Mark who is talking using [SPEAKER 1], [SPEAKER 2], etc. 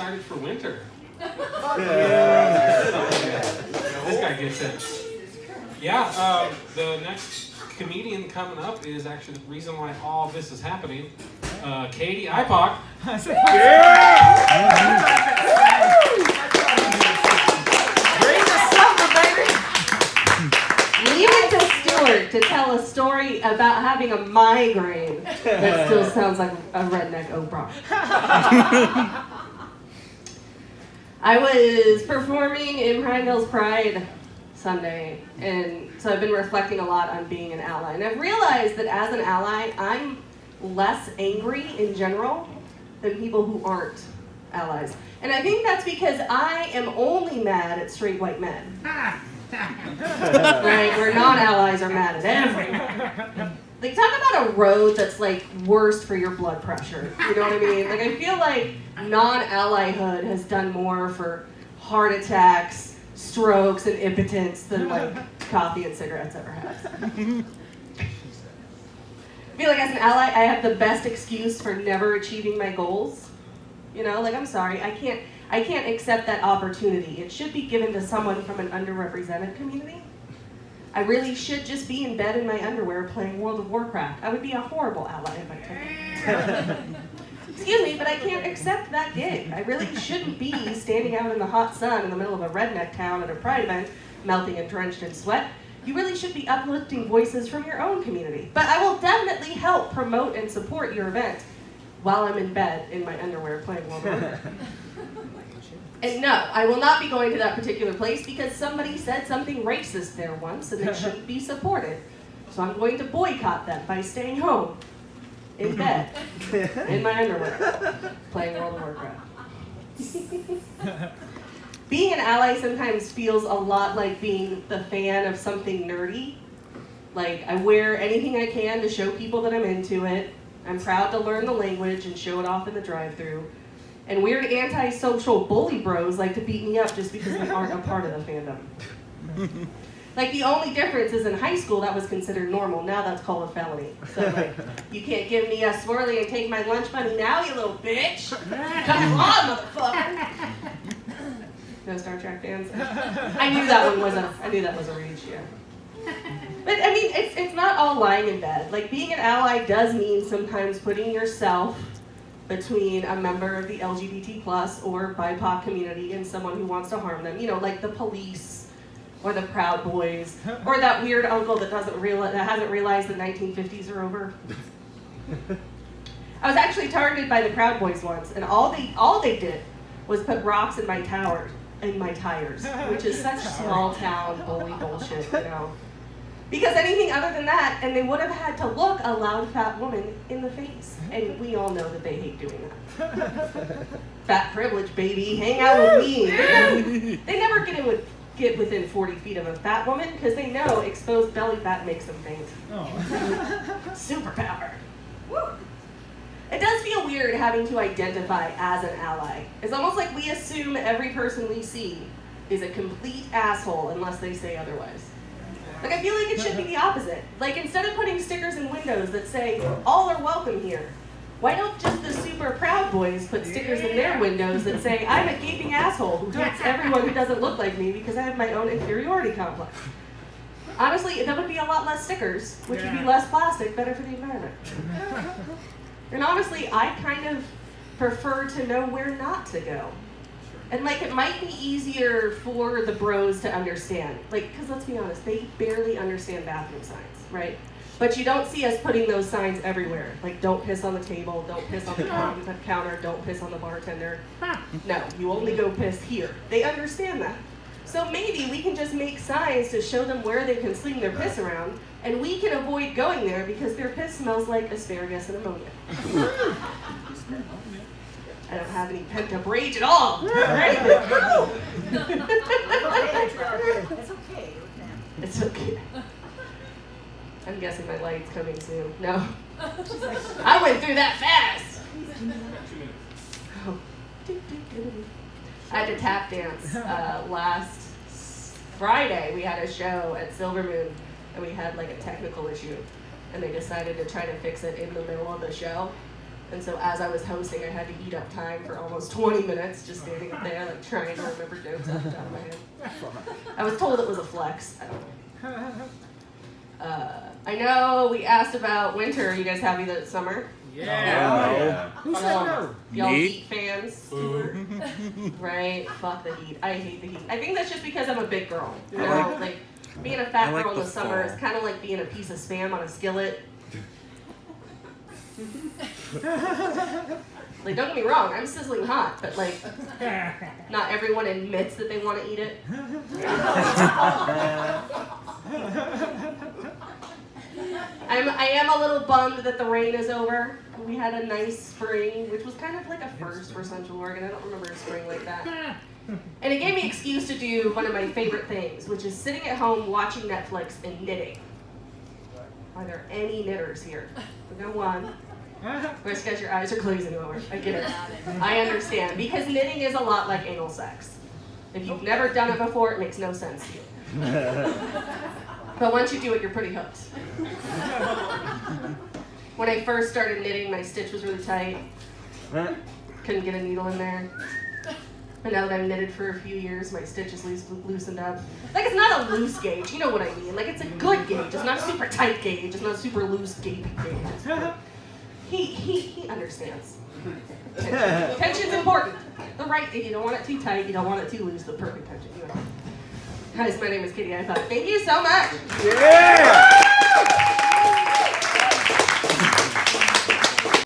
[SPEAKER 1] excited for winter. This guy gets it. Yeah, the next comedian coming up is actually the reason why all this is happening. Katy, Ipock.
[SPEAKER 2] Leave it to Stuart to tell a story about having a migraine that still sounds like a redneck Oprah. I was performing in Prineville's Pride Sunday, and so I've been reflecting a lot on being an ally. And I've realized that as an ally, I'm less angry in general than people who aren't allies. And I think that's because I am only mad at straight white men. Right? Where non-allies are mad at everyone. Like, talk about a road that's like worst for your blood pressure. You know what I mean? Like, I feel like non-allyhood has done more for heart attacks, strokes, and impotence than like coffee and cigarettes ever has. I feel like as an ally, I have the best excuse for never achieving my goals. You know, like, I'm sorry, I can't accept that opportunity. It should be given to someone from an underrepresented community. I really should just be in bed in my underwear playing World of Warcraft. I would be a horrible ally if I took it. Excuse me, but I can't accept that gig. I really shouldn't be standing out in the hot sun in the middle of a redneck town at a pride event, melting and drenched in sweat. You really should be uplifting voices from your own community. But I will definitely help promote and support your event while I'm in bed in my underwear playing World of Warcraft. And no, I will not be going to that particular place because somebody said something racist there once and they shouldn't be supported. So I'm going to boycott them by staying home, in bed, in my underwear, playing World of Warcraft. Being an ally sometimes feels a lot like being the fan of something nerdy. Like, I wear anything I can to show people that I'm into it. I'm proud to learn the language and show it off in the drive-thru. And weird antisocial bully bros like to beat me up just because they aren't a part of the fandom. Like, the only difference is in high school that was considered normal. Now that's called a felony. So, like, you can't give me a swirly and take my lunch money now, you little bitch. Come on, motherfucker. No Star Trek fans? I knew that was a reach, yeah. But I mean, it's not all lying in bed. Like, being an ally does mean sometimes putting yourself between a member of the LGBT plus or BIPOC community and someone who wants to harm them. You know, like the police or the Proud Boys or that weird uncle that hasn't realized the 1950s are over. I was actually targeted by the Proud Boys once, and all they did was put rocks in my tires, which is such small town bully bullshit, you know. Because anything other than that, and they would have had to look a loud fat woman in the face. And we all know that they hate doing that. Fat privilege, baby, hang out with me. They never get within 40 feet of a fat woman because they know exposed belly fat makes them faint. Oh. Superpower. Woo. It does feel weird having to identify as an ally. It's almost like we assume every person we see is a complete asshole unless they say otherwise. Like, I feel like it should be the opposite. Like, instead of putting stickers in windows that say, all are welcome here, why don't just the super Proud Boys put stickers in their windows that say, I'm a gaping asshole who hates everyone who doesn't look like me because I have my own inferiority complex. Honestly, that would be a lot less stickers, which would be less plastic, better for the environment. And honestly, I kind of prefer to know where not to go. And, like, it might be easier for the bros to understand. Like, because let's be honest, they barely understand bathroom signs, right? But you don't see us putting those signs everywhere. Like, don't piss on the table, don't piss on the counter, don't piss on the bartender. No, you only go piss here. They understand that. So maybe we can just make signs to show them where they can sling their piss around, and we can avoid going there because their piss smells like asparagus and ammonia. I don't have any pent-up rage at all. Right?
[SPEAKER 3] It's okay.
[SPEAKER 2] It's okay. I'm guessing my light's coming soon. No. I went through that fast. Oh. I had to tap dance last Friday. We had a show at Silver Moon, and we had like a technical issue, and they decided to try to fix it in the middle of the show. And so as I was hosting, I had to eat up time for almost 20 minutes, just standing up there, like trying to remember jokes off the top of my head. I was told it was a flex. I don't know. I know we asked about winter. Are you guys happy that it's summer?
[SPEAKER 4] Yeah.
[SPEAKER 5] Who said no?
[SPEAKER 2] Y'all
[SPEAKER 4] Me?
[SPEAKER 2] heat fans? Right? Fuck the heat. I hate the heat. I think that's just because I'm a big girl. You know, like being a fat
[SPEAKER 4] I like
[SPEAKER 2] girl in the
[SPEAKER 4] the
[SPEAKER 2] summer
[SPEAKER 4] fall.
[SPEAKER 2] is kind of like being a piece of Spam on a skillet. Like, don't get me wrong, I'm sizzling hot, but like, not everyone admits that they want to eat it. I am a little bummed that the rain is over. We had a nice spring, which was kind of like a first for Central Oregon. I don't remember a spring like that. And it gave me an excuse to do one of my favorite things, which is sitting at home watching Netflix and knitting. Are there any knitters here? We got one. Just because your eyes are glazing over. I get it. I understand. Because knitting is a lot like anal sex. If you've never done it before, it makes no sense to you. But once you do it, you're pretty hooked. When I first started knitting, my stitch was really tight. Couldn't get a needle in there. But now that I've knitted for a few years, my stitch is loosened up. Like, it's not a loose gauge, you know what I mean? Like, it's a good gauge. It's not a super tight gauge. It's not a super loose gauge. He understands. Tension's important. The right, you don't want it too tight, you don't want it too loose, the perfect tension. You know. Guys, my name is Katy Ipock. Thank you so much.
[SPEAKER 5] Yeah!